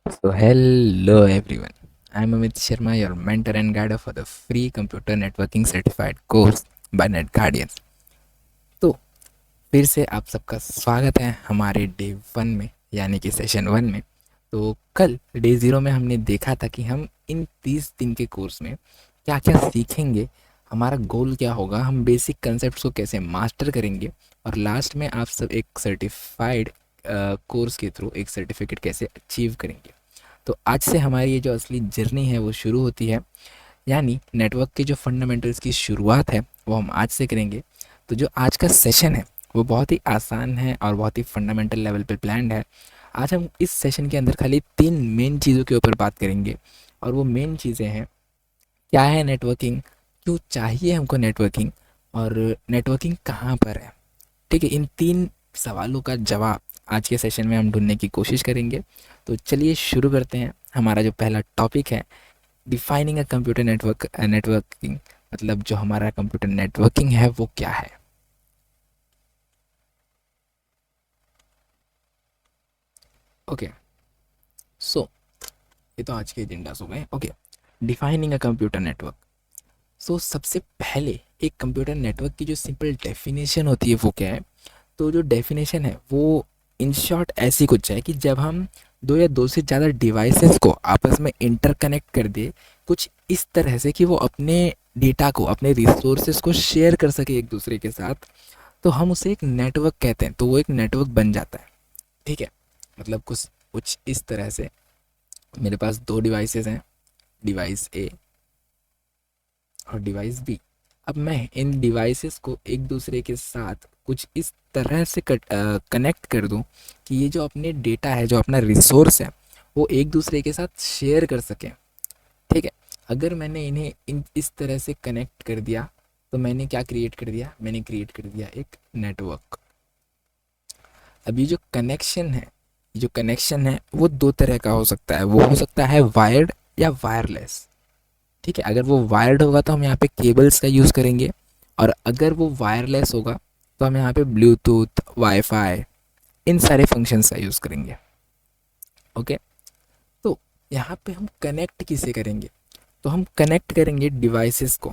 So, hello everyone. I'm Amit Sharma, your mentor and guide for the free computer networking certified course by Net Guardians. तो फिर से आप सबका स्वागत है हमारे डे वन में यानी कि सेशन वन में। तो कल डे ज़ीरो में हमने देखा था कि हम इन 30 दिन के कोर्स में क्या क्या सीखेंगे, हमारा गोल क्या होगा, हम बेसिक कंसेप्ट को कैसे मास्टर करेंगे और लास्ट में आप सब एक सर्टिफाइड कोर्स के थ्रू एक सर्टिफिकेट कैसे अचीव करेंगे। तो आज से हमारी ये जो असली जर्नी है वो शुरू होती है, यानी नेटवर्क के जो फंडामेंटल्स की शुरुआत है वो हम आज से करेंगे। तो जो आज का सेशन है वो बहुत ही आसान है और बहुत ही फंडामेंटल लेवल पे प्लान्ड है। आज हम इस सेशन के अंदर खाली 3 मेन चीज़ों के ऊपर बात करेंगे और वो मेन चीज़ें हैं क्या है नेटवर्किंग, क्यों चाहिए हमको नेटवर्किंग और नेटवर्किंग कहाँ पर है। ठीक है, इन 3 सवालों का जवाब आज के सेशन में हम ढूंढने की कोशिश करेंगे। तो चलिए शुरू करते हैं। हमारा जो पहला टॉपिक है डिफाइनिंग अ कंप्यूटर नेटवर्किंग, मतलब जो हमारा कंप्यूटर नेटवर्किंग है वो क्या है। ओके, सो ये तो आज के एजेंडास हो गए। Okay, defining a computer network. So सबसे पहले एक कंप्यूटर नेटवर्क की जो सिंपल डेफिनेशन होती है वो क्या है। तो जो डेफिनेशन है वो इन शॉर्ट ऐसी कुछ है कि जब हम दो या दो से ज़्यादा डिवाइसेस को आपस में इंटरकनेक्ट कर दे कुछ इस तरह से कि वो अपने डेटा को, अपने रिसोर्सेज को शेयर कर सके एक दूसरे के साथ, तो हम उसे एक नेटवर्क कहते हैं। तो वो एक नेटवर्क बन जाता है। ठीक है, मतलब कुछ कुछ इस तरह से मेरे पास दो डिवाइसेस हैं, डिवाइस ए और डिवाइस बी। अब मैं इन डिवाइसेस को एक दूसरे के साथ कुछ इस तरह से कनेक्ट कर दूं कि ये जो अपने डेटा है, जो अपना रिसोर्स है, वो एक दूसरे के साथ शेयर कर सकें। ठीक है, अगर मैंने इन्हें इस तरह से कनेक्ट कर दिया तो मैंने क्या क्रिएट कर दिया, मैंने क्रिएट कर दिया एक नेटवर्क। अब ये जो कनेक्शन है वो दो तरह का हो सकता है। वो हो सकता है वायर्ड या वायरलेस। ठीक है, अगर वो वायर्ड होगा तो हम यहाँ पे केबल्स का यूज़ करेंगे और अगर वो वायरलेस होगा तो हम यहाँ पे ब्लूटूथ, वाईफाई, इन सारे फंक्शंस का यूज़ करेंगे। ओके, तो यहाँ पे हम कनेक्ट किसे करेंगे, तो हम कनेक्ट करेंगे डिवाइसेस को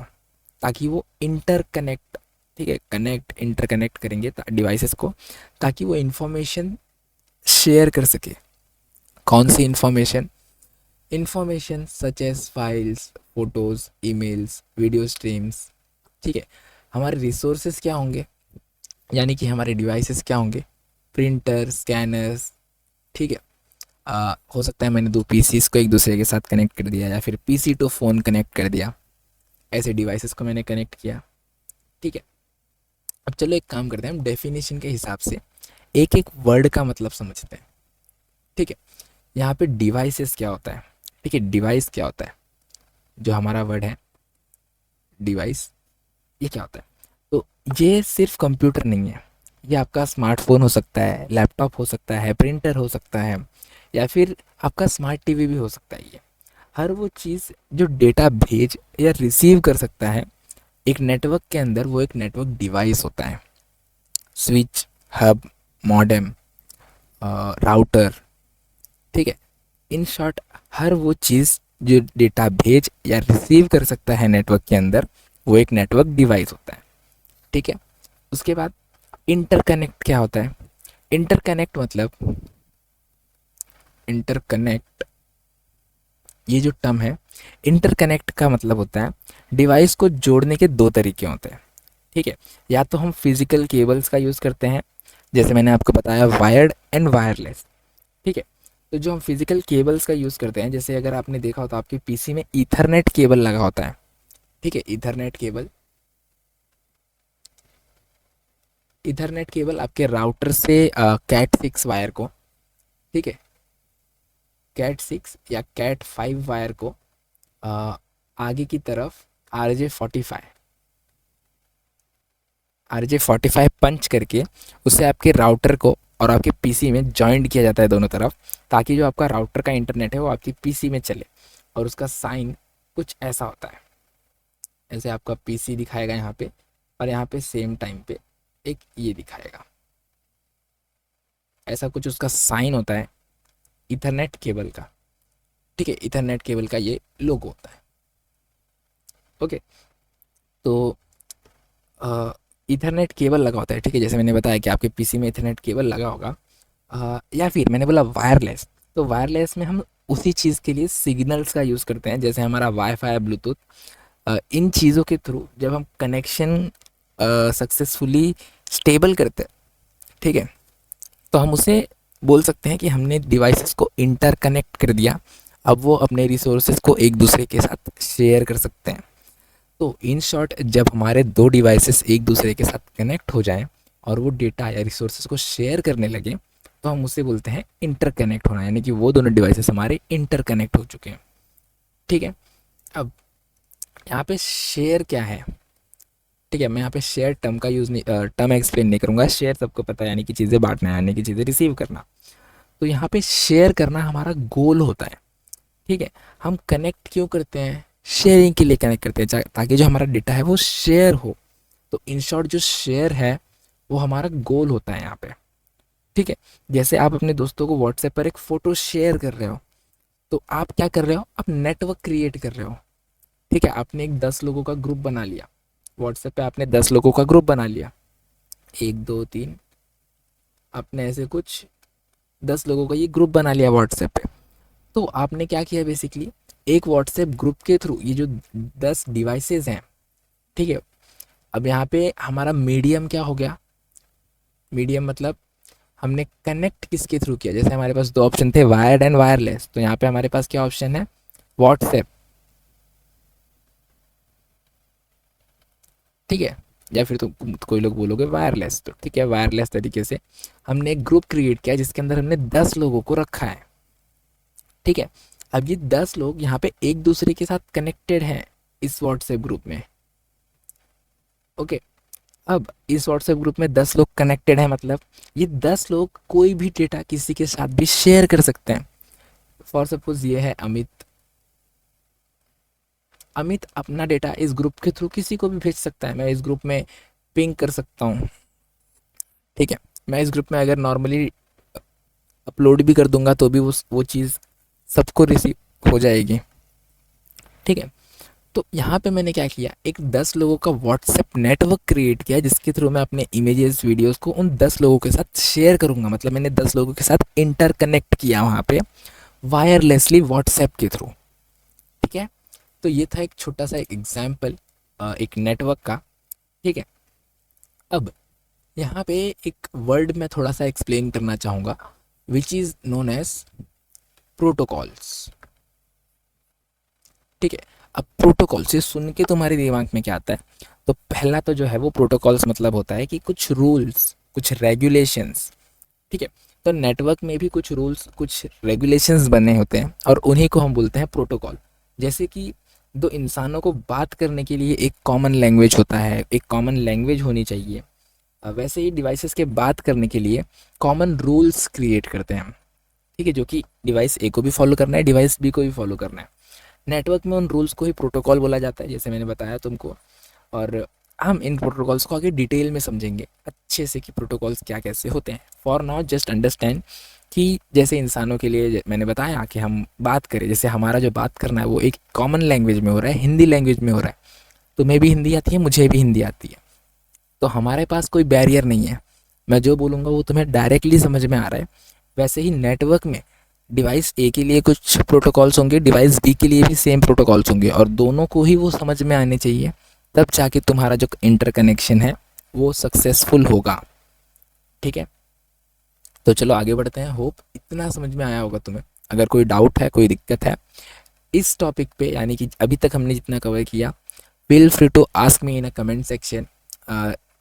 ताकि वो इंटरकनेक्ट, ठीक है, इंटरकनेक्ट करेंगे डिवाइसेस को ताकि वो इंफॉर्मेशन शेयर कर सके। कौन सी information, information such as files, photos, emails, video streams. ठीक है, हमारे रिसोर्सेज क्या होंगे, यानी कि हमारे डिवाइसेस क्या होंगे, प्रिंटर, स्कैनर्स। ठीक है, हो सकता है मैंने दो पीसीस को एक दूसरे के साथ कनेक्ट कर दिया या फिर पीसी टू फ़ोन कनेक्ट कर दिया, ऐसे डिवाइसेस को मैंने कनेक्ट किया। ठीक है, अब चलो एक काम करते हैं, हम डेफिनेशन के हिसाब से एक एक वर्ड का मतलब समझते हैं। ठीक है, यहाँ पे डिवाइसेस क्या होता है। ठीक है, डिवाइस क्या होता है, जो हमारा वर्ड है डिवाइस, ये क्या होता है। तो ये सिर्फ कंप्यूटर नहीं है, ये आपका स्मार्टफोन हो सकता है, लैपटॉप हो सकता है, प्रिंटर हो सकता है या फिर आपका स्मार्ट टीवी भी हो सकता है। ये हर वो चीज़ जो डेटा भेज या रिसीव कर सकता है एक नेटवर्क के अंदर, वो एक नेटवर्क डिवाइस होता है। Switch, hub, modem, router. ठीक है, इन शॉर्ट हर वो चीज़ जो डेटा भेज या रिसीव कर सकता है नेटवर्क के अंदर, वो एक नेटवर्क डिवाइस होता है। ठीक है, उसके बाद इंटरकनेक्ट क्या होता है। इंटरकनेक्ट मतलब, इंटरकनेक्ट ये जो टर्म है, इंटरकनेक्ट का मतलब होता है डिवाइस को जोड़ने के दो तरीके होते हैं। ठीक है, या तो हम फिजिकल केबल्स का यूज़ करते हैं, जैसे मैंने आपको बताया वायर्ड एंड वायरलेस। ठीक है, तो जो हम फिजिकल केबल्स का यूज़ करते हैं, जैसे अगर आपने देखा हो तो आपके पीसी में ईथरनेट केबल लगा होता है। ठीक है, ईथरनेट केबल, ईथरनेट केबल आपके राउटर से कैट 6 वायर को, ठीक है, कैट 6 या कैट 5 वायर को अ, आगे की तरफ RJ45 पंच करके उसे आपके राउटर को और आपके पीसी में जॉइंट किया जाता है दोनों तरफ, ताकि जो आपका राउटर का इंटरनेट है वो आपकी पीसी में चले। और उसका साइन कुछ ऐसा होता है, ऐसे आपका पीसी दिखाएगा यहाँ पे और यहाँ पे सेम टाइम पे एक ये दिखाएगा, ऐसा कुछ उसका साइन होता है ईथरनेट केबल का। ठीक है, इथरनेट केबल का ये लोगो होता है। ओके, तो इथरनेट केबल लगा होता है, ठीक है, जैसे मैंने बताया कि आपके पीसी में इथरनेट केबल लगा होगा। या फिर मैंने बोला वायरलेस, तो वायरलेस में हम उसी चीज़ के लिए सिग्नल्स का यूज़ करते हैं, जैसे हमारा वाईफाई, ब्लूटूथ, इन चीज़ों के थ्रू जब हम कनेक्शन सक्सेसफुली स्टेबल करते हैं, ठीक है, तो हम उसे बोल सकते हैं कि हमने डिवाइसेस को इंटरकनेक्ट कर दिया। अब वो अपने रिसोर्सेज को एक दूसरे के साथ शेयर कर सकते हैं। तो इन शॉर्ट, जब हमारे दो डिवाइसेस एक दूसरे के साथ कनेक्ट हो जाएं और वो डेटा या रिसोर्सेज को शेयर करने लगे, तो हम उसे बोलते हैं इंटरकनेक्ट होना, यानी कि वो दोनों डिवाइसेस हमारे इंटरकनेक्ट हो चुके हैं। ठीक है, अब यहाँ पे शेयर क्या है? ठीक है, मैं यहाँ पे शेयर टर्म का यूज़ नहीं, टर्म एक्सप्लेन नहीं करूँगा। शेयर सबको पता है, यानी कि चीज़ें बांटना, यानी कि चीज़ें रिसीव करना। तो यहाँ पे शेयर करना हमारा गोल होता है। ठीक है, हम कनेक्ट क्यों करते हैं? शेयरिंग के लिए कनेक्ट करते हैं, ताकि जो हमारा डेटा है वो शेयर हो। तो इन शॉर्ट जो शेयर है वो हमारा गोल होता है यहाँ पे। ठीक है, जैसे आप अपने दोस्तों को व्हाट्सएप पर एक फ़ोटो शेयर कर रहे हो, तो आप क्या कर रहे हो? आप नेटवर्क क्रिएट कर रहे हो। ठीक है, आपने एक 10 लोगों का ग्रुप बना लिया व्हाट्सएप पे, आपने 10 लोगों का ग्रुप बना लिया, 1 2 3, आपने ऐसे कुछ 10 लोगों का ये ग्रुप बना लिया व्हाट्सएप पे। तो आपने क्या किया बेसिकली, एक व्हाट्सएप ग्रुप के थ्रू ये जो 10 डिवाइसेस हैं, ठीक है, अब यहाँ पे हमारा मीडियम क्या हो गया? मीडियम मतलब हमने कनेक्ट किसके थ्रू किया? जैसे हमारे पास दो ऑप्शन थे, वायर्ड एंड वायरलेस, तो यहाँ पे हमारे पास क्या ऑप्शन है? व्हाट्सएप। ठीक है, या फिर तो कोई लोग बोलोगे वायरलेस, तो ठीक है, वायरलेस तरीके से हमने एक ग्रुप क्रिएट किया जिसके अंदर हमने 10 लोगों को रखा है। ठीक है, अब ये 10 लोग यहाँ पे एक दूसरे के साथ कनेक्टेड हैं इस व्हाट्सएप ग्रुप में। ओके, अब इस व्हाट्सएप ग्रुप में 10 लोग कनेक्टेड हैं, मतलब ये 10 लोग कोई भी डेटा किसी के साथ भी शेयर कर सकते हैं। फॉर सपोज ये है अमित, अमित अपना डेटा इस ग्रुप के थ्रू किसी को भी भेज सकता है। मैं इस ग्रुप में पिंग कर सकता हूँ। ठीक है, मैं इस ग्रुप में अगर नॉर्मली अपलोड भी कर दूंगा तो भी वो चीज़ सबको रिसीव हो जाएगी। ठीक है, तो यहाँ पे मैंने क्या किया, एक 10 लोगों का व्हाट्सएप नेटवर्क क्रिएट किया जिसके थ्रू मैं अपने इमेजेस, वीडियोस को उन 10 लोगों के साथ शेयर करूँगा। मतलब मैंने 10 लोगों के साथ इंटरकनेक्ट किया वहाँ पे वायरलेसली व्हाट्सएप के थ्रू। ठीक है, तो ये था एक छोटा सा एग्जाम्पल एक नेटवर्क का। ठीक है, अब यहाँ पे एक वर्ड मैं थोड़ा सा एक्सप्लेन करना चाहूँगा, which is known as protocols. ठीक है, अब प्रोटोकॉल से सुन के तुम्हारे दिमाग में क्या आता है? तो पहला तो जो है वो प्रोटोकॉल्स मतलब होता है कि कुछ रूल्स, कुछ रेगुलेशंस। ठीक है, तो नेटवर्क में भी कुछ रूल्स, कुछ रेगुलेशंस बने होते हैं और उन्हीं को हम बोलते हैं प्रोटोकॉल। जैसे कि दो इंसानों को बात करने के लिए एक कॉमन लैंग्वेज होता है, एक कॉमन लैंग्वेज होनी चाहिए। वैसे ही डिवाइसेस के बात करने के लिए कॉमन रूल्स क्रिएट करते हैं। ठीक है, जो कि डिवाइस ए को भी फॉलो करना है, डिवाइस बी को भी फॉलो करना है। नेटवर्क में उन रूल्स को ही प्रोटोकॉल बोला जाता है, जैसे मैंने बताया तुमको। और हम इन प्रोटोकॉल्स को आगे डिटेल में समझेंगे अच्छे से कि प्रोटोकॉल्स क्या कैसे होते हैं। फॉर नाउ जस्ट अंडरस्टैंड कि जैसे इंसानों के लिए मैंने बताया कि हम बात करें, जैसे हमारा जो बात करना है वो एक कॉमन लैंग्वेज में हो रहा है, हिंदी लैंग्वेज में हो रहा है। तुम्हें भी हिंदी आती है, मुझे भी हिंदी आती है, तो हमारे पास कोई बैरियर नहीं है। मैं जो बोलूँगा वो तुम्हें डायरेक्टली समझ में आ रहा है। वैसे ही नेटवर्क में डिवाइस ए के लिए कुछ प्रोटोकॉल्स होंगे, डिवाइस बी के लिए भी सेम प्रोटोकॉल्स होंगे, और दोनों को ही वो समझ में आने चाहिए, तब जाके तुम्हारा जो इंटरकनेक्शन है वो सक्सेसफुल होगा। ठीक है, तो चलो आगे बढ़ते हैं। होप इतना समझ में आया होगा तुम्हें। अगर कोई डाउट है, कोई दिक्कत है इस टॉपिक पे, यानी कि अभी तक हमने जितना कवर किया, feel free to ask me in a comment section,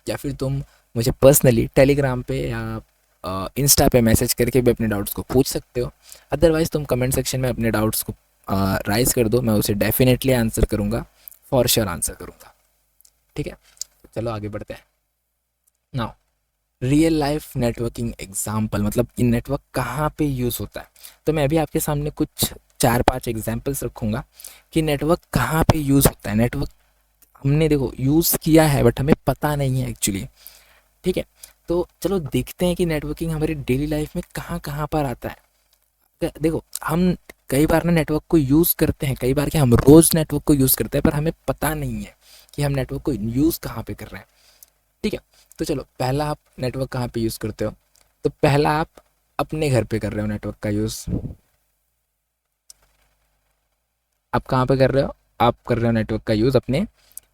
या फिर तुम मुझे पर्सनली टेलीग्राम पे या इंस्टा पे मैसेज करके भी अपने डाउट्स को पूछ सकते हो। अदरवाइज़ तुम कमेंट सेक्शन में अपने डाउट्स को राइज कर दो, मैं उसे डेफिनेटली आंसर करूँगा, फॉर श्योर आंसर करूँगा। ठीक है, चलो आगे बढ़ते हैं। Now real life networking example, मतलब ये नेटवर्क कहाँ पे यूज़ होता है। तो मैं अभी आपके सामने कुछ 4-5 एग्जाम्पल्स रखूँगा कि नेटवर्क कहाँ पे यूज़ होता है। नेटवर्क हमने देखो यूज़ किया है बट हमें पता नहीं है एक्चुअली। ठीक है, तो चलो देखते हैं कि नेटवर्किंग हमारी डेली लाइफ में कहाँ कहाँ पर आता है। देखो, हम कई बार ना नेटवर्क को यूज़ करते हैं, कई बार क्या हम रोज़ नेटवर्क को यूज़ करते हैं पर हमें पता नहीं है कि हम नेटवर्क को यूज़ कहाँ पे कर रहे हैं। ठीक है, तो चलो पहला आप नेटवर्क कहाँ पे यूज़ करते हो, तो पहला आप अपने घर पे कर रहे हो नेटवर्क का यूज़। आप कहाँ पे कर रहे हो, आप कर रहे हो नेटवर्क का यूज़ अपने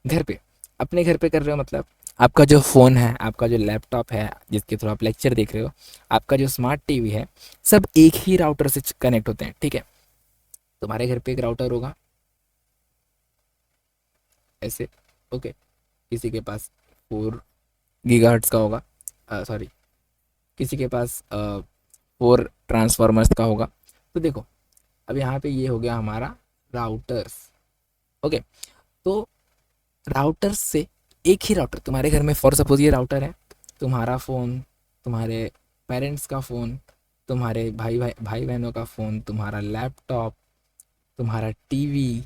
घर पे। अपने घर पे कर रहे हो मतलब आपका जो फ़ोन है, आपका जो लैपटॉप है जिसके थ्रू आप लेक्चर देख रहे हो, आपका जो स्मार्ट टीवी है, सब एक ही राउटर से कनेक्ट होते हैं। ठीक है, तुम्हारे घर पे एक राउटर होगा ऐसे, ओके, किसी के पास 4 गीगाहर्ट्ज़ का होगा, सॉरी, किसी के पास 4 ट्रांसफार्मर्स का होगा। तो देखो अब यहाँ पे ये हो गया हमारा राउटर्स। ओके, तो राउटर से एक ही राउटर तुम्हारे घर में, फॉर सपोज ये राउटर है, तुम्हारा फ़ोन, तुम्हारे पेरेंट्स का फ़ोन, तुम्हारे भाई बहनों का फ़ोन, तुम्हारा लैपटॉप, तुम्हारा टीवी,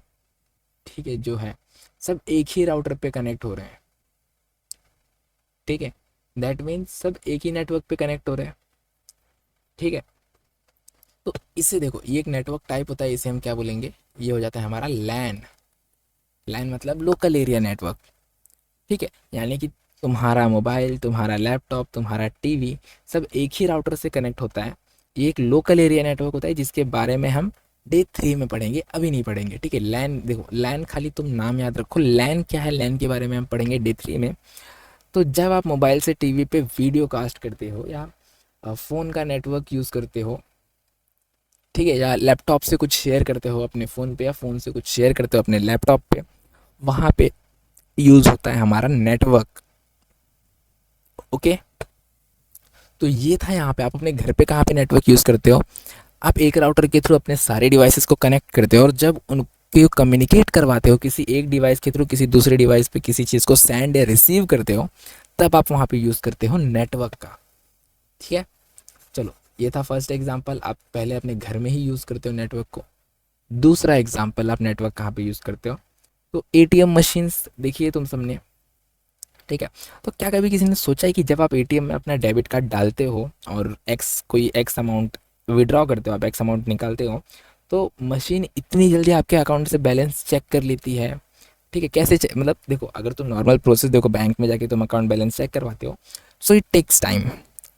ठीक है, जो है सब एक ही राउटर पे कनेक्ट हो रहे हैं। ठीक है, दैट मीन्स सब एक ही नेटवर्क पे कनेक्ट हो रहे हैं। ठीक है, तो इसे देखो, ये एक नेटवर्क टाइप होता है, इसे हम क्या बोलेंगे, ये हो जाता है हमारा लैन। लैन मतलब लोकल एरिया नेटवर्क। ठीक है, यानी कि तुम्हारा मोबाइल, तुम्हारा लैपटॉप, तुम्हारा टीवी सब एक ही राउटर से कनेक्ट होता है। ये एक लोकल एरिया नेटवर्क होता है जिसके बारे में हम डे 3 में पढ़ेंगे, अभी नहीं पढ़ेंगे। ठीक है, लैन देखो, लैन खाली तुम नाम याद रखो, लैन क्या है, लैन के बारे में हम पढ़ेंगे डे 3 में। तो जब आप मोबाइल से टीवी पे वीडियो कास्ट करते हो या फ़ोन का नेटवर्क यूज़ करते हो, ठीक है, या लैपटॉप से कुछ शेयर करते हो अपने फ़ोन पे, या फ़ोन से कुछ शेयर करते हो अपने लैपटॉप पे, वहाँ पे यूज़ होता है हमारा नेटवर्क। ओके, तो ये था यहाँ पे। आप अपने घर पे कहाँ पे नेटवर्क यूज़ करते हो, आप एक राउटर के थ्रू अपने सारे डिवाइसेस को कनेक्ट करते हो, और जब उनको कम्युनिकेट करवाते हो किसी एक डिवाइस के थ्रू किसी दूसरे डिवाइस पे किसी चीज़ को सेंड या रिसीव करते हो, तब आप वहाँ पे यूज़ करते हो नेटवर्क का। ठीक है, चलो ये था फर्स्ट एग्जांपल, आप पहले अपने घर में ही यूज़ करते हो नेटवर्क को। दूसरा एग्जांपल, आप नेटवर्क कहाँ पे यूज़ करते हो, तो एटीएम मशीन्स देखिए तुम सबने। ठीक है, तो क्या कभी किसी ने सोचा है कि जब आप एटीएम में अपना डेबिट कार्ड डालते हो और कोई एक्स अमाउंट विड्रॉ करते हो, आप एक्स अमाउंट निकालते हो, तो मशीन इतनी जल्दी आपके अकाउंट से बैलेंस चेक कर लेती है। ठीक है, कैसे मतलब देखो, अगर तुम नॉर्मल प्रोसेस देखो, बैंक में जाके तुम अकाउंट बैलेंस चेक करवाते हो, so it takes time.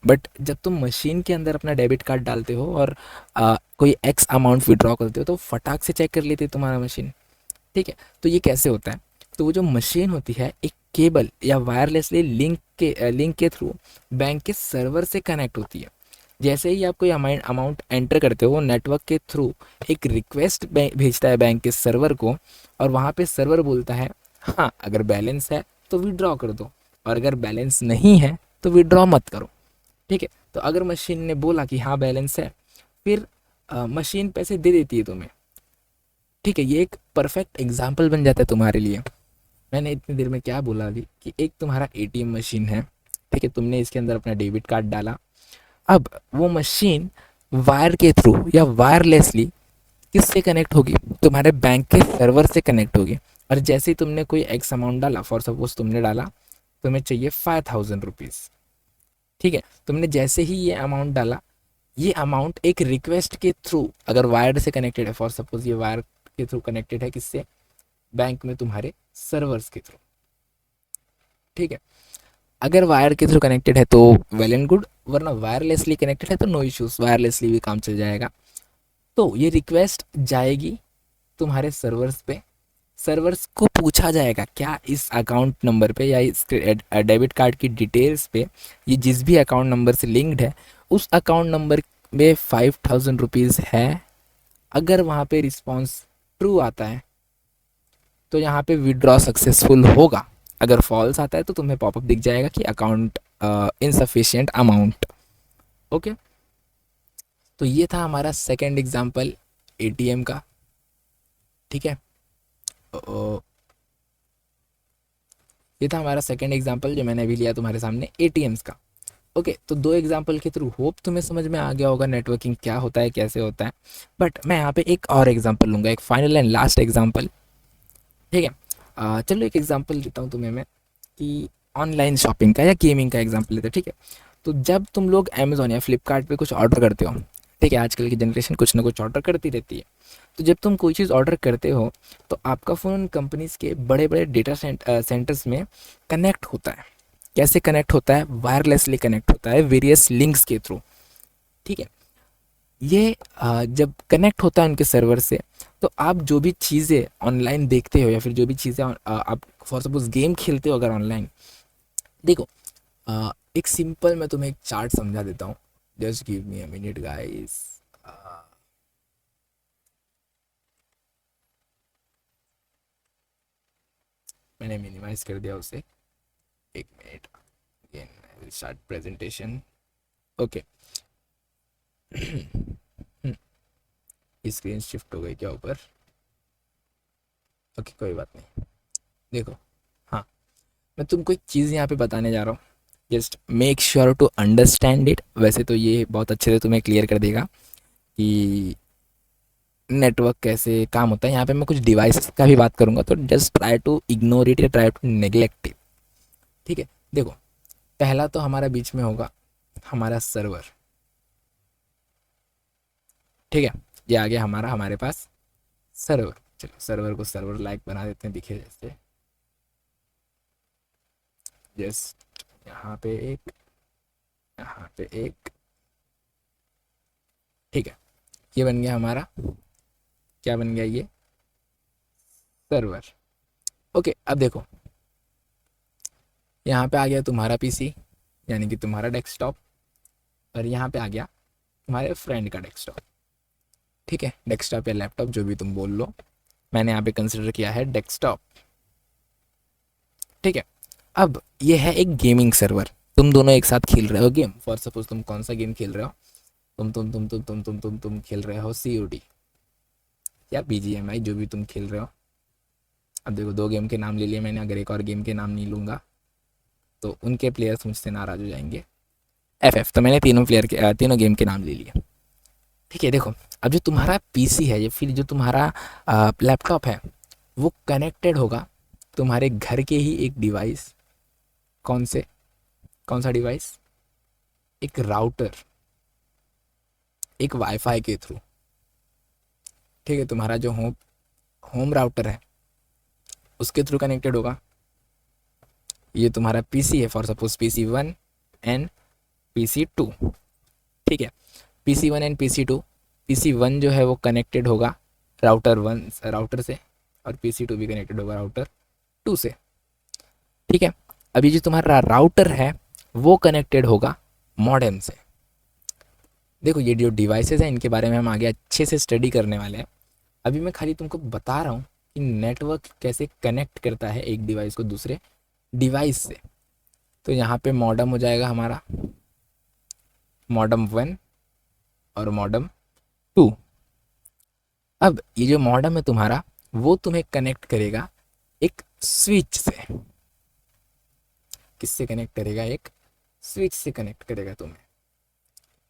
But जब तुम मशीन के अंदर अपना डेबिट कार्ड डालते हो और कोई एक्स अमाउंट विड्रॉ करते हो, तो फटाक से चेक कर लेती है तुम्हारा मशीन। ठीक है, तो ये कैसे होता है, तो वो जो मशीन होती है एक केबल या वायरलेसली लिंक के थ्रू बैंक के सर्वर से कनेक्ट होती है। जैसे ही आप कोई अमाउंट एंटर करते हो, नेटवर्क के थ्रू एक रिक्वेस्ट भेजता है बैंक के सर्वर को, और वहाँ पे सर्वर बोलता है हाँ अगर बैलेंस है तो विड्रॉ कर दो, और अगर बैलेंस नहीं है तो विड्रॉ मत करो। ठीक है, तो अगर मशीन ने बोला कि हाँ बैलेंस है, फिर मशीन पैसे दे देती है तुम्हें। ठीक है, ये एक परफेक्ट एग्जाम्पल बन जाता है तुम्हारे लिए। मैंने इतनी देर में क्या बोला अभी, कि एक तुम्हारा एटीएम मशीन है, ठीक है, तुमने इसके अंदर अपना डेबिट कार्ड डाला, अब वो मशीन वायर के थ्रू या वायरलेसली किससे कनेक्ट होगी, तुम्हारे बैंक के सर्वर से कनेक्ट होगी। और जैसे ही तुमने कोई एक्स अमाउंट डाला, फॉर सपोज तुमने डाला, तुम्हें चाहिए 5000 रुपीज़। ठीक है, तुमने जैसे ही ये अमाउंट डाला, ये अमाउंट एक रिक्वेस्ट के थ्रू, अगर वायर से कनेक्टेड है, फॉर सपोज ये वायर के थ्रू कनेक्टेड है किससे, बैंक में तुम्हारे सर्वर्स के थ्रू। ठीक है, अगर वायर के थ्रू कनेक्टेड है तो वेल एंड गुड, वरना वायरलेसली कनेक्टेड है तो नो इश्यूज, वायरलेसली भी काम चल जाएगा। तो ये रिक्वेस्ट जाएगी तुम्हारे सर्वर्स पे, सर्वर्स को पूछा जाएगा क्या इस अकाउंट नंबर पे या इस डेबिट कार्ड की डिटेल्स पे, ये जिस भी अकाउंट नंबर से लिंक्ड है उस अकाउंट नंबर में 5000 रुपीज़ है। अगर वहाँ पे रिस्पॉन्स ट्रू आता है तो यहाँ पे विड्रॉ सक्सेसफुल होगा, अगर फॉल्स आता है तो तुम्हें पॉपअप दिख जाएगा कि अकाउंट इनसफिशिएंट अमाउंट। ओके, तो ये था हमारा सेकंड एग्जांपल एटीएम का। ठीक है, ये था हमारा सेकंड एग्जांपल जो मैंने अभी लिया तुम्हारे सामने एटीएम्स का। ओके, तो 2 एग्जाम्पल के थ्रू होप तुम्हें समझ में आ गया होगा नेटवर्किंग क्या होता है, कैसे होता है। बट मैं यहाँ पे एक और एग्जांपल लूँगा, एक फाइनल एंड लास्ट एग्जांपल। ठीक है, चलो एक एग्जांपल देता हूँ तुम्हें मैं, कि ऑनलाइन शॉपिंग का या गेमिंग का एग्जांपल लेते हैं। ठीक है, तो जब तुम लोग अमेज़ॉन या फ्लिपकार्ट पे कुछ ऑर्डर करते हो, ठीक है, आजकल की जनरेशन कुछ ना कुछ ऑर्डर करती रहती है। तो जब तुम कोई चीज़ ऑर्डर करते हो तो आपका फ़ोन कंपनीज़ के बड़े बड़े डेटा सेंटर्स में कनेक्ट होता है। कैसे कनेक्ट होता है? वायरलेसली कनेक्ट होता है वेरियस लिंक्स के थ्रू। ठीक है, ये जब कनेक्ट होता है उनके सर्वर से, तो आप जो भी चीज़ें ऑनलाइन देखते हो या फिर जो भी चीज़ें आप फॉर सपोज गेम खेलते हो अगर ऑनलाइन, देखो एक सिंपल मैं तुम्हें एक चार्ट समझा देता हूँ। Just give me a minute guys. मैंने मिनिमाइज कर दिया उसे, एक minute, again I will start presentation. Okay, screen shift हो गई क्या ऊपर? ओके, कोई बात नहीं। देखो, हाँ, मैं तुमको एक चीज़ यहाँ पे बताने जा रहा हूँ, just make sure to understand it. वैसे तो ये बहुत अच्छे से तुम्हें क्लियर कर देगा कि नेटवर्क कैसे काम होता है। यहाँ पे मैं कुछ डिवाइसेस का भी बात करूँगा, तो just try to ignore it या ट्राई टू नेग्लेक्ट इट। ठीक है, देखो, पहला तो हमारा बीच में होगा हमारा सर्वर। ठीक है, ये आ गया हमारा, हमारे पास सर्वर। चलो सर्वर को सर्वर लाइक बना देते हैं, दिखे जैसे। जस्ट यहाँ पे एक, यहाँ पे एक। ठीक है, ये बन गया हमारा, क्या बन गया ये? सर्वर। ओके, अब देखो, यहाँ पे आ गया तुम्हारा पीसी, यानी कि तुम्हारा डेस्कटॉप, और यहाँ पे आ गया तुम्हारे फ्रेंड का डेस्कटॉप। ठीक है, डेस्कटॉप या लैपटॉप जो भी तुम बोल लो, मैंने यहाँ पे कंसिडर किया है डेस्कटॉप। ठीक है, अब ये है एक गेमिंग सर्वर। तुम दोनों एक साथ खेल रहे हो गेम। फॉर सपोज तुम कौन सा गेम खेल रहे हो? तुम खेल रहे हो COD या BGMI, जो भी तुम खेल रहे हो। अब देखो, दो गेम के नाम ले लिए मैंने, अगर एक और गेम के नाम नहीं लूँगा तो उनके प्लेयर्स मुझसे नाराज़ हो जाएंगे। FF, तो मैंने तीनों प्लेयर के तीनों गेम के नाम ले लिए। ठीक है, देखो, अब जो तुम्हारा पीसी है या फिर जो तुम्हारा लैपटॉप है, वो कनेक्टेड होगा तुम्हारे घर के ही एक डिवाइस। कौन से? कौन सा डिवाइस? एक राउटर, एक वाईफाई के थ्रू। ठीक है, तुम्हारा जो होम होम राउटर है उसके थ्रू कनेक्टेड होगा। ये तुम्हारा पीसी है, for suppose PC 1 and PC 2। ठीक है, PC 1 एंड PC 2, PC 1 जो है वो कनेक्टेड होगा राउटर 1 राउटर से, और PC 2 भी कनेक्टेड होगा राउटर 2 से। ठीक है, अभी जो तुम्हारा राउटर है वो कनेक्टेड होगा मॉडेम से। देखो, ये जो डिवाइसेस हैं इनके बारे में हम आगे अच्छे से स्टडी करने वाले हैं। अभी मैं खाली तुमको बता रहा हूँ कि नेटवर्क कैसे कनेक्ट करता है एक डिवाइस को दूसरे डिवाइस से। तो यहाँ पे मॉडेम हो जाएगा हमारा मॉडेम 1 और मॉडेम 2। अब ये जो मॉडेम है तुम्हारा, वो तुम्हें कनेक्ट करेगा एक स्विच से। किससे कनेक्ट करेगा? एक स्विच से कनेक्ट करेगा तुम्हें।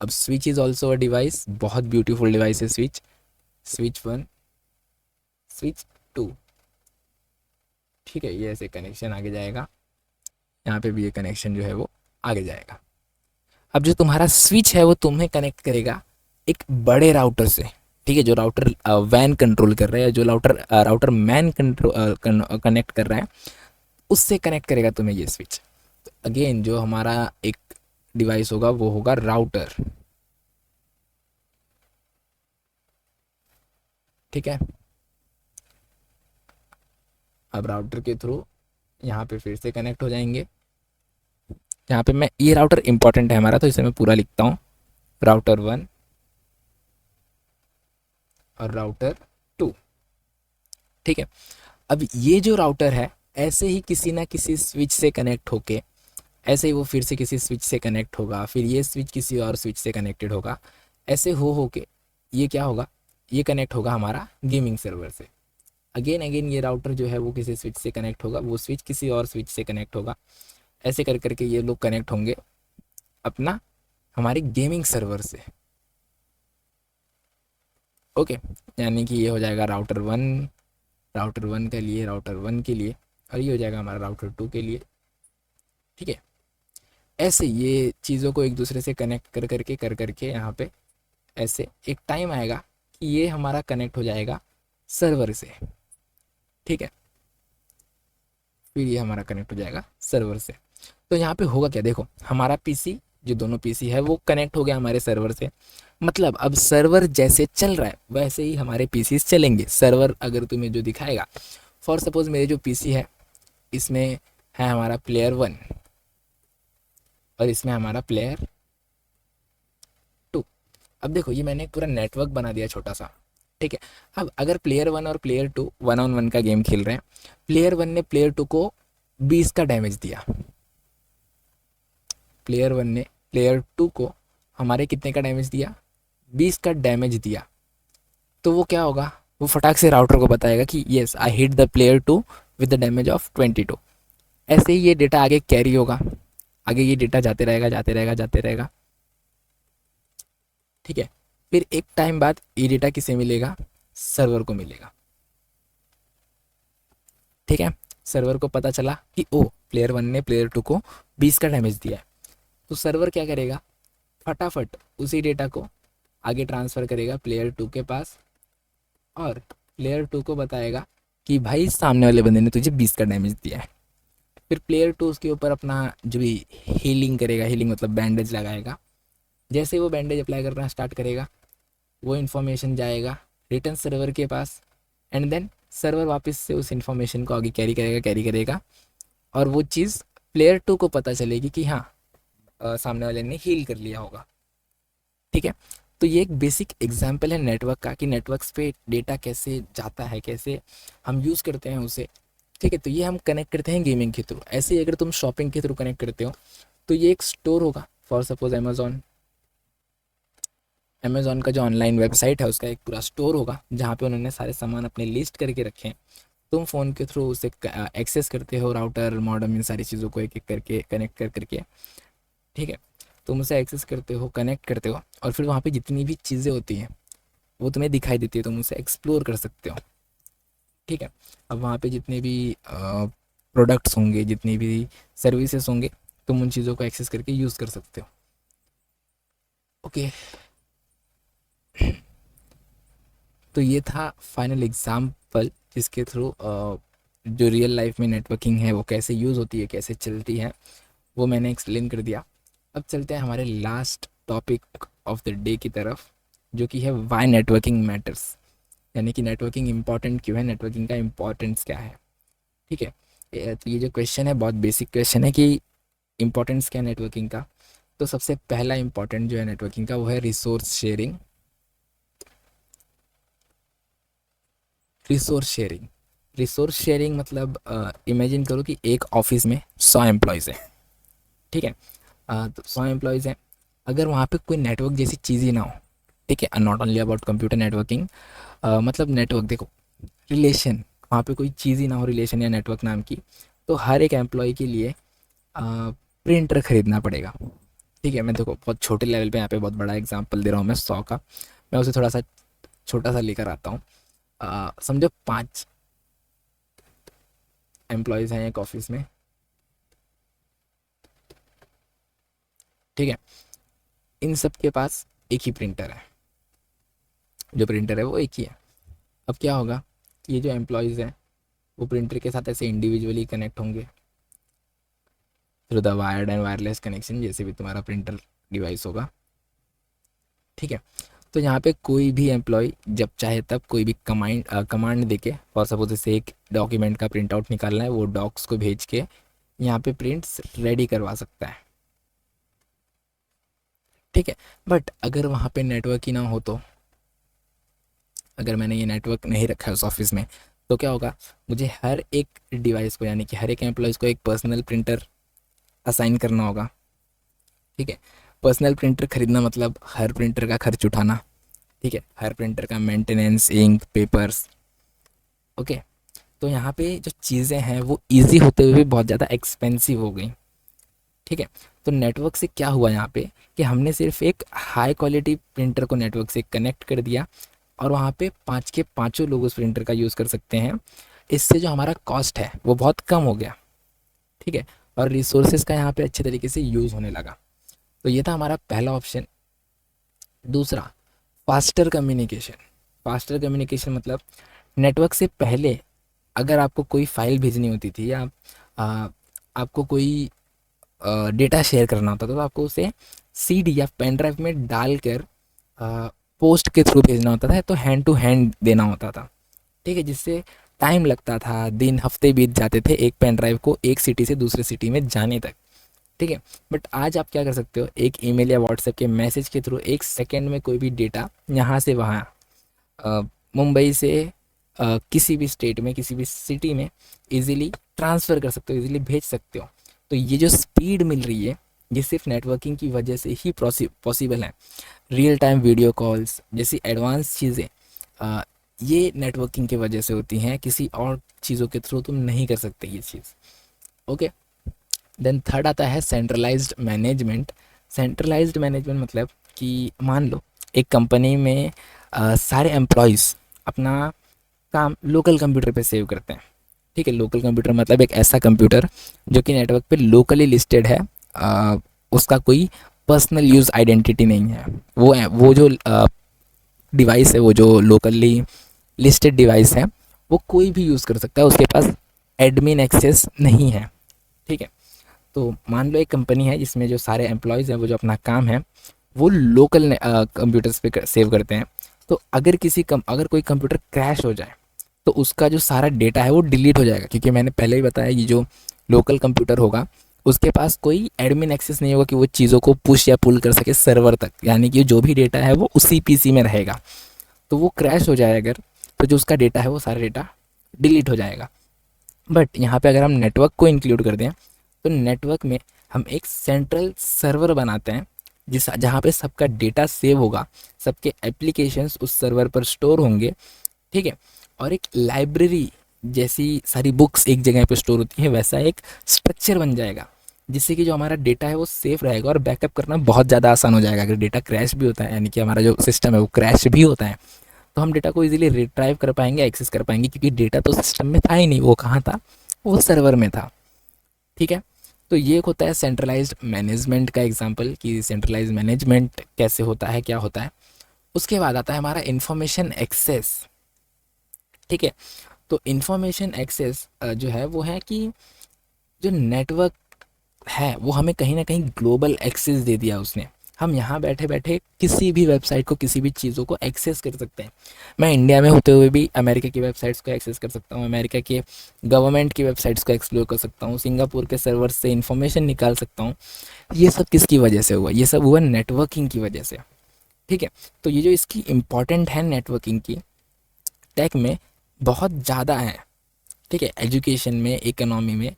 अब switch is also a device, बहुत ब्यूटीफुल डिवाइस है स्विच। Switch 1, switch 2। ठीक है, ये ऐसे कनेक्शन आगे जाएगा, यहाँ पे भी ये कनेक्शन जो है वो आगे जाएगा। अब जो तुम्हारा स्विच है वो तुम्हें कनेक्ट करेगा एक बड़े राउटर से। ठीक है, जो राउटर वैन कंट्रोल कर रहा है, जो राउटर मैन कंट्रोल कनेक्ट कर रहा है, उससे कनेक्ट करेगा तुम्हें ये स्विच। तो अगेन जो हमारा एक डिवाइस होगा वो होगा राउटर। ठीक है, अब राउटर के थ्रू यहाँ पे फिर से कनेक्ट हो जाएंगे। यहाँ पे मैं, ये राउटर इंपॉर्टेंट है हमारा, तो इसे मैं पूरा लिखता हूँ, राउटर 1 और राउटर 2। ठीक है, अब ये जो राउटर है ऐसे ही किसी ना किसी स्विच से कनेक्ट होके, ऐसे ही वो फिर से किसी स्विच से कनेक्ट होगा, फिर ये स्विच किसी और स्विच से कनेक्टेड होगा। ऐसे हो के ये क्या होगा? ये कनेक्ट होगा हमारा गेमिंग सर्वर से। अगेन अगेन ये राउटर जो है वो किसी स्विच से कनेक्ट होगा, वो स्विच किसी और स्विच से कनेक्ट होगा। ऐसे कर करके ये लोग कनेक्ट होंगे अपना हमारे गेमिंग सर्वर से। ओके, यानी कि ये हो जाएगा राउटर वन के लिए, राउटर 1 के लिए, और ये हो जाएगा हमारा राउटर 2 के लिए। ठीक है, ऐसे ये चीज़ों को एक दूसरे से कनेक्ट कर करके यहाँ पे ऐसे एक टाइम आएगा कि ये हमारा कनेक्ट हो जाएगा सर्वर से, ठीक है, फिर ये हमारा कनेक्ट हो जाएगा सर्वर से। तो यहाँ पे होगा क्या, देखो हमारा पीसी, जो दोनों पीसी है वो कनेक्ट हो गया हमारे सर्वर से। मतलब अब सर्वर जैसे चल रहा है वैसे ही हमारे पीसी चलेंगे। सर्वर अगर तुम्हें जो दिखाएगा, फॉर सपोज मेरे जो पीसी है इसमें है हमारा प्लेयर 1 और इसमें हमारा प्लेयर 2। अब देखो ये मैंने पूरा नेटवर्क बना दिया छोटा सा, ठीक है। अब अगर प्लेयर 1 और प्लेयर 2 1-on-1 का गेम खेल रहे हैं, प्लेयर 1 ने प्लेयर 2 को 20 का डैमेज दिया, प्लेयर 1 ने प्लेयर 2 को हमारे कितने का डैमेज दिया, 20 का डैमेज दिया। तो वो क्या होगा, वो फटाक से राउटर को बताएगा कि yes I hit the player 2 with the damage of 22। ऐसे ही ये डेटा आगे कैरी होगा, आगे ये डेटा जाते रहेगा जाते रहेगा जाते रहेगा, ठीक है। फिर एक टाइम बाद ये डेटा किसे मिलेगा, सर्वर को मिलेगा, ठीक है। सर्वर को पता चला कि ओ प्लेयर 1 ने प्लेयर 2 को 20 का डैमेज दिया है, तो सर्वर क्या करेगा, फटाफट उसी डेटा को आगे ट्रांसफ़र करेगा प्लेयर 2 के पास और प्लेयर 2 को बताएगा कि भाई सामने वाले बंदे ने तुझे 20 का डैमेज दिया है। फिर प्लेयर 2 उसके ऊपर अपना जो भी हीलिंग करेगा, हीलिंग मतलब बैंडेज लगाएगा। जैसे वो बैंडेज अप्लाई करना स्टार्ट करेगा, वो इन्फॉर्मेशन जाएगा रिटर्न सर्वर के पास, एंड देन सर्वर वापस से उस इन्फॉर्मेशन को आगे कैरी करेगा और वो चीज़ प्लेयर 2 को पता चलेगी कि हाँ सामने वाले ने हील कर लिया होगा, ठीक है। तो ये एक बेसिक एग्जांपल है नेटवर्क का कि नेटवर्क्स पे डेटा कैसे जाता है, कैसे हम यूज़ करते हैं उसे, ठीक है। तो ये हम कनेक्ट करते हैं गेमिंग के थ्रू। ऐसे ही अगर तुम शॉपिंग के थ्रू कनेक्ट करते हो तो ये एक स्टोर होगा, फॉर सपोज अमेज़ॉन का जो ऑनलाइन वेबसाइट है उसका एक पूरा स्टोर होगा जहाँ पे उन्होंने सारे सामान अपने लिस्ट करके रखे हैं। तुम फ़ोन के थ्रू उसे एक्सेस करते हो, राउटर मॉडेम इन सारी चीज़ों को एक एक करके कनेक्ट करके, ठीक है। तुम उसे एक्सेस करते हो, कनेक्ट करते हो और फिर वहाँ पे जितनी भी चीज़ें होती हैं वो तुम्हें दिखाई देती है, तुम उसे एक्सप्लोर कर सकते हो, ठीक है। अब वहाँ पे जितने भी प्रोडक्ट्स होंगे, जितनी भी सर्विसेज होंगे, तुम उन चीज़ों को एक्सेस करके यूज़ कर सकते हो, ओके। तो ये था फाइनल एग्जाम्पल जिसके थ्रू जो रियल लाइफ में नेटवर्किंग है वो कैसे यूज़ होती है, कैसे चलती है, वो मैंने एक्सप्लेन कर दिया। अब चलते हैं हमारे last topic of the day की तरफ, जो कि है वाई नेटवर्किंग मैटर्स, यानी कि नेटवर्किंग इंपॉर्टेंट क्यों है, नेटवर्किंग का इम्पोर्टेंस क्या है, ठीक है। तो ये जो क्वेश्चन है बहुत बेसिक क्वेश्चन है कि इम्पोर्टेंस क्या है नेटवर्किंग का। तो सबसे पहला इम्पोर्टेंट जो है नेटवर्किंग का वो है resource sharing. Resource sharing, resource sharing मतलब इमेजिन करो कि एक ऑफिस में 100 एम्प्लॉयज़ हैं, ठीक है। तो 100 एम्प्लॉयज़ हैं, अगर वहाँ पे कोई नेटवर्क जैसी चीज़ ही ना हो, ठीक है, not only about computer networking, मतलब नेटवर्क देखो, रिलेशन, वहाँ पे कोई चीज़ ही ना हो रिलेशन या नेटवर्क नाम की, तो हर एक एम्प्लॉय के लिए प्रिंटर ख़रीदना पड़ेगा, ठीक है। मैं देखो बहुत छोटे लेवल पे यहाँ पे बहुत बड़ा एग्जांपल दे रहा हूँ मैं 100 का, मैं उसे थोड़ा सा छोटा सा लेकर आता हूँ। समझो 5 एम्प्लॉयज़ हैं एक ऑफिस में, ठीक है। इन सब के पास एक ही प्रिंटर है, जो प्रिंटर है वो एक ही है। अब क्या होगा, ये जो एम्प्लॉयज़ हैं वो प्रिंटर के साथ ऐसे इंडिविजुअली कनेक्ट होंगे through the wired and wireless connection, जैसे भी तुम्हारा प्रिंटर डिवाइस होगा, ठीक है। तो यहाँ पे कोई भी एम्प्लॉय जब चाहे तब कोई भी कमांड देके, फॉर सपोज जैसे एक डॉक्यूमेंट का प्रिंट आउट निकालना है, वो डॉक्स को भेज के यहाँ पे प्रिंट्स रेडी करवा सकता है, ठीक है। बट अगर वहाँ पे नेटवर्क ही ना हो, तो अगर मैंने ये नेटवर्क नहीं रखा है उस ऑफिस में, तो क्या होगा, मुझे हर एक डिवाइस को यानी कि हर एक एम्प्लॉयज़ को एक पर्सनल प्रिंटर असाइन करना होगा, ठीक है। पर्सनल प्रिंटर खरीदना मतलब हर प्रिंटर का खर्च उठाना, ठीक है, हर प्रिंटर का मेंटेनेंस, इंक, पेपर्स, ओके। तो यहाँ पे जो चीज़ें हैं वो इजी होते हुए भी बहुत ज़्यादा एक्सपेंसिव हो गई, ठीक है। तो नेटवर्क से क्या हुआ यहाँ पे कि हमने सिर्फ एक हाई क्वालिटी प्रिंटर को नेटवर्क से कनेक्ट कर दिया और वहाँ पे 5 के पाँचों लोग उस प्रिंटर का यूज़ कर सकते हैं। इससे जो हमारा कॉस्ट है वो बहुत कम हो गया, ठीक है, और रिसोर्सेज का यहाँ पे अच्छे तरीके से यूज़ होने लगा। तो ये था हमारा पहला ऑप्शन। दूसरा, फास्टर कम्युनिकेशन मतलब नेटवर्क से पहले अगर आपको कोई फाइल भेजनी होती थी या आ, आपको कोई डेटा शेयर करना होता था तो आपको उसे सीडी या पेन ड्राइव में डालकर पोस्ट के थ्रू भेजना होता था, तो हैंड टू हैंड देना होता था। ठीक है, जिससे टाइम लगता था, दिन हफ्ते बीत जाते थे एक पेन ड्राइव को एक सिटी से दूसरे सिटी में जाने तक। ठीक है, बट आज आप क्या कर सकते हो, एक ईमेल या व्हाट्सएप के मैसेज के थ्रू एक सेकेंड में कोई भी डेटा यहाँ से वहाँ, अ, मुंबई से किसी भी स्टेट में किसी भी सिटी में इजीली ट्रांसफ़र कर सकते हो, इजीली भेज सकते हो। तो ये जो स्पीड मिल रही है ये सिर्फ नेटवर्किंग की वजह से ही पॉसिबल है। रियल टाइम वीडियो कॉल्स जैसी एडवांस चीज़ें ये नेटवर्किंग की वजह से होती हैं, किसी और चीज़ों के थ्रू तुम नहीं कर सकते ये चीज़। ओके, देन थर्ड आता है सेंट्रलाइज्ड मैनेजमेंट। सेंट्रलाइज्ड मैनेजमेंट मतलब कि मान लो एक कंपनी में सारे एम्प्लॉयज़ अपना काम लोकल कंप्यूटर पे सेव करते हैं। ठीक है, लोकल कंप्यूटर मतलब एक ऐसा कंप्यूटर जो कि नेटवर्क पे लोकली लिस्टेड है, उसका कोई पर्सनल यूज़ आइडेंटिटी नहीं है। वो जो डिवाइस है, वो जो लोकली लिस्टेड डिवाइस है, वो कोई भी यूज़ कर सकता है, उसके पास एडमिन एक्सेस नहीं है। ठीक है, तो मान लो एक कंपनी है जिसमें जो सारे एम्प्लॉयज़ हैं वो जो अपना काम है वो लोकल कंप्यूटर्स पे सेव करते हैं। तो अगर कोई कंप्यूटर क्रैश हो जाए तो उसका जो सारा डेटा है वो डिलीट हो जाएगा, क्योंकि मैंने पहले ही बताया ये जो लोकल कंप्यूटर होगा उसके पास कोई एडमिन एक्सेस नहीं होगा कि वो चीज़ों को पुश या पुल कर सके सर्वर तक, यानी कि जो भी डेटा है वो उसी पीसी में रहेगा। तो वो क्रैश हो जाए अगर, तो जो उसका डेटा है वो सारा डेटा डिलीट हो जाएगा। बट यहाँ पे अगर हम नेटवर्क को इंक्लूड कर दें तो नेटवर्क में हम एक सेंट्रल सर्वर बनाते हैं जहाँ पे सबका डेटा सेव होगा, सबके एप्लीकेशंस उस सर्वर पर स्टोर होंगे। ठीक है, और एक लाइब्रेरी जैसी सारी बुक्स एक जगह पे स्टोर होती है वैसा एक स्ट्रक्चर बन जाएगा, जिससे कि जो हमारा डेटा है वो सेफ रहेगा और बैकअप करना बहुत ज़्यादा आसान हो जाएगा। अगर डेटा क्रैश भी होता है, यानी कि हमारा जो सिस्टम है वो क्रैश भी होता है, तो हम डेटा को इजीली रिट्राइव कर पाएंगे, एक्सेस कर पाएंगे, क्योंकि डेटा तो सिस्टम में था ही नहीं, वो कहाँ था, वो सर्वर में था। ठीक है, तो ये एक होता है सेंट्रलाइज्ड मैनेजमेंट का एग्जांपल कि सेंट्रलाइज्ड मैनेजमेंट कैसे होता है, क्या होता है। उसके बाद आता है हमारा इंफॉर्मेशन एक्सेस। ठीक है, तो इंफॉर्मेशन एक्सेस जो है वो है कि जो नेटवर्क है वो हमें कहीं ना कहीं ग्लोबल एक्सेस दे दिया उसने। हम यहाँ बैठे बैठे किसी भी वेबसाइट को, किसी भी चीज़ों को एक्सेस कर सकते हैं। मैं इंडिया में होते हुए भी अमेरिका की वेबसाइट्स को एक्सेस कर सकता हूँ, अमेरिका के गवर्नमेंट की वेबसाइट्स को एक्सप्लोर कर सकता हूँ, सिंगापुर के सर्वर से इंफॉर्मेशन निकाल सकता हूँ। ये सब किसकी वजह से हुआ, ये सब हुआ नेटवर्किंग की वजह से। ठीक है, तो ये जो इसकी इम्पॉर्टेंट है नेटवर्किंग की टेक में बहुत ज़्यादा है। ठीक है, एजुकेशन में, इकोनॉमी में,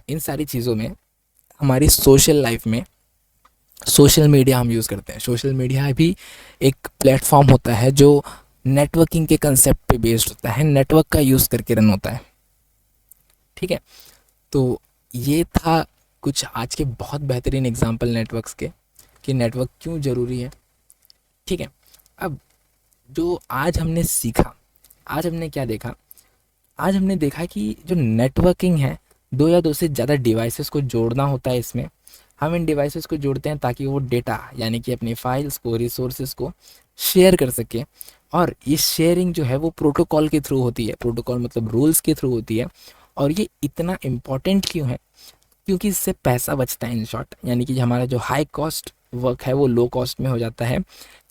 इन सारी चीज़ों में, हमारी सोशल लाइफ में। सोशल मीडिया हम यूज़ करते हैं, सोशल मीडिया भी एक प्लेटफॉर्म होता है जो नेटवर्किंग के कंसेप्ट पे बेस्ड होता है, नेटवर्क का यूज़ करके रन होता है। ठीक है, तो ये था कुछ आज के बहुत बेहतरीन एग्जांपल नेटवर्क्स के कि नेटवर्क क्यों ज़रूरी है। ठीक है, अब जो आज हमने सीखा, आज हमने क्या देखा, आज हमने देखा कि जो नेटवर्किंग है दो या दो से ज़्यादा डिवाइसेस को जोड़ना होता है। इसमें हम इन डिवाइसेस को जोड़ते हैं ताकि वो डेटा यानी कि अपनी फाइल्स को, रिसोर्सेज को शेयर कर सके। और ये शेयरिंग जो है वो प्रोटोकॉल के थ्रू होती है, प्रोटोकॉल मतलब रूल्स के थ्रू होती है। और ये इतना इम्पॉर्टेंट क्यों है, क्योंकि इससे पैसा बचता है इन शॉर्ट, यानी कि हमारा जो हाई कॉस्ट वर्क है वो लो कॉस्ट में हो जाता है।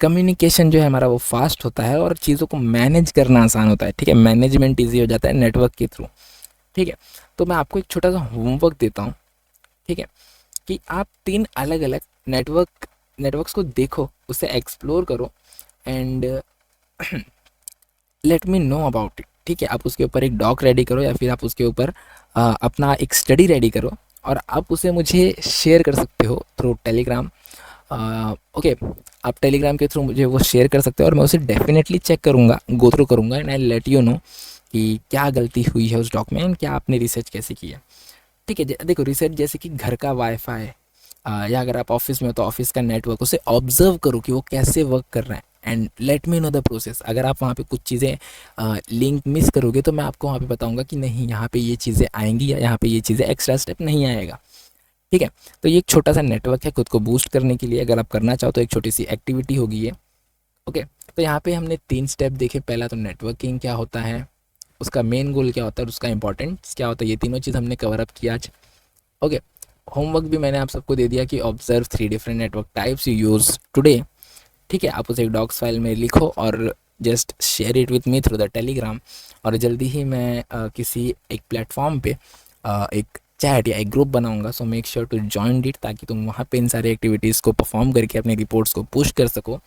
कम्युनिकेशन जो है हमारा वो फास्ट होता है और चीज़ों को मैनेज करना आसान होता है। ठीक है, मैनेजमेंट ईजी हो जाता है नेटवर्क के थ्रू। ठीक है, तो मैं आपको एक छोटा सा होमवर्क देता हूँ। ठीक है, कि आप 3 अलग अलग नेटवर्क्स को देखो, उसे एक्सप्लोर करो and let me know about it. ठीक है, आप उसके ऊपर एक डॉक रेडी करो या फिर आप उसके ऊपर अपना एक स्टडी रेडी करो और आप उसे मुझे शेयर कर सकते हो थ्रू टेलीग्राम। ओके, आप टेलीग्राम के थ्रू मुझे वो शेयर कर सकते हो और मैं उसे डेफिनेटली चेक करूँगा, गो थ्रू करूँगा and I let you know कि क्या गलती हुई है उस डॉक में एंड क्या आपने रिसर्च कैसे की है। ठीक है, देखो रिसर्च जैसे कि घर का वाईफाई या अगर आप ऑफिस में हो तो ऑफिस का नेटवर्क, उसे ऑब्जर्व करो कि वो कैसे वर्क कर रहा है and let me know the process. अगर आप वहाँ पे कुछ चीज़ें लिंक मिस करोगे तो मैं आपको वहाँ पे बताऊँगा कि नहीं यहाँ पे ये चीज़ें आएंगी या यहाँ पे ये चीज़ें एक्स्ट्रा स्टेप नहीं आएगा। ठीक है, तो ये एक छोटा सा नेटवर्क है खुद को बूस्ट करने के लिए, अगर आप करना चाहो तो एक छोटी सी एक्टिविटी होगी ये। ओके, तो यहाँ पे हमने 3 स्टेप देखे। पहला तो नेटवर्किंग क्या होता है, उसका मेन गोल क्या होता है, उसका इंपॉर्टेंस क्या होता है, ये तीनों चीज़ हमने कवर अप किया आज। ओके, होमवर्क भी मैंने आप सबको दे दिया कि observe 3 different network types you use today. ठीक है, आप उसे एक डॉक्स फाइल में लिखो और just share it with me through the Telegram. और जल्दी ही मैं किसी एक प्लेटफॉर्म पे एक चैट या एक ग्रुप बनाऊंगा, so make sure to join it, ताकि तुम वहाँ पे इन सारी एक्टिविटीज़ को परफॉर्म करके अपने रिपोर्ट्स को पुश कर सको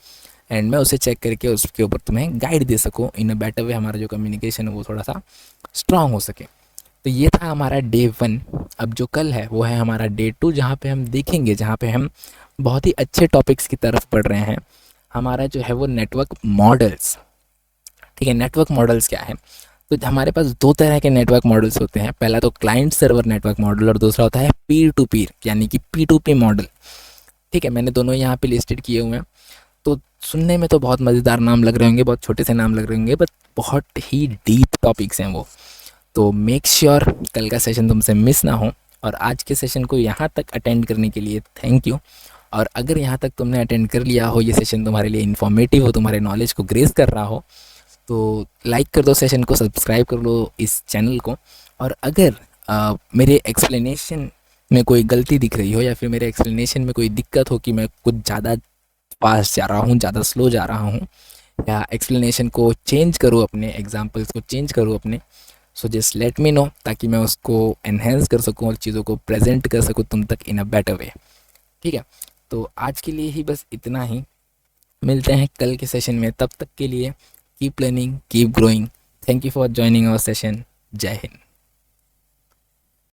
एंड मैं उसे चेक करके उसके ऊपर तुम्हें गाइड दे सकूँ इन अ बेटर वे, हमारा जो कम्युनिकेशन है वो थोड़ा सा स्ट्रांग हो सके। तो ये था हमारा डे 1। अब जो कल है वो है हमारा डे 2, जहाँ पे हम देखेंगे, जहाँ पे हम बहुत ही अच्छे टॉपिक्स की तरफ बढ़ रहे हैं। हमारा जो है वो नेटवर्क मॉडल्स। ठीक है, नेटवर्क मॉडल्स क्या है, तो हमारे पास 2 तरह के नेटवर्क मॉडल्स होते हैं। पहला तो क्लाइंट सर्वर नेटवर्क मॉडल और दूसरा होता है पीर टू पीर यानी कि P2P मॉडल। ठीक है, मैंने दोनों यहाँ पे लिस्टेड किए हुए हैं। तो सुनने में तो बहुत मज़ेदार नाम लग रहे होंगे, बहुत छोटे से नाम लग रहे होंगे, बट बहुत ही डीप टॉपिक्स हैं वो। तो मेक श्योर कल का सेशन तुमसे मिस ना हो। और आज के सेशन को यहाँ तक अटेंड करने के लिए थैंक यू। और अगर यहाँ तक तुमने अटेंड कर लिया हो, ये सेशन तुम्हारे लिए इन्फॉर्मेटिव हो, तुम्हारे नॉलेज को ग्रेस कर रहा हो, तो लाइक कर दो सेशन को, सब्सक्राइब कर लो इस चैनल को। और अगर मेरे एक्सप्लेनेशन में कोई गलती दिख रही हो या फिर मेरे एक्सप्लेनेशन में कोई दिक्कत हो कि मैं कुछ ज़्यादा फास्ट जा रहा हूँ, ज़्यादा स्लो जा रहा हूँ, या एक्सप्लेनेशन को चेंज करूँ, अपने एग्जाम्पल्स को चेंज करूँ अपने, so just let me know, ताकि मैं उसको एनहेंस कर सकूँ और चीज़ों को प्रेजेंट कर सकूँ तुम तक इन अ बेटर वे। ठीक है, तो आज के लिए ही बस इतना ही। मिलते हैं कल के सेशन में, तब तक के लिए keep learning, keep growing. Thank you for joining our session. जय हिंद।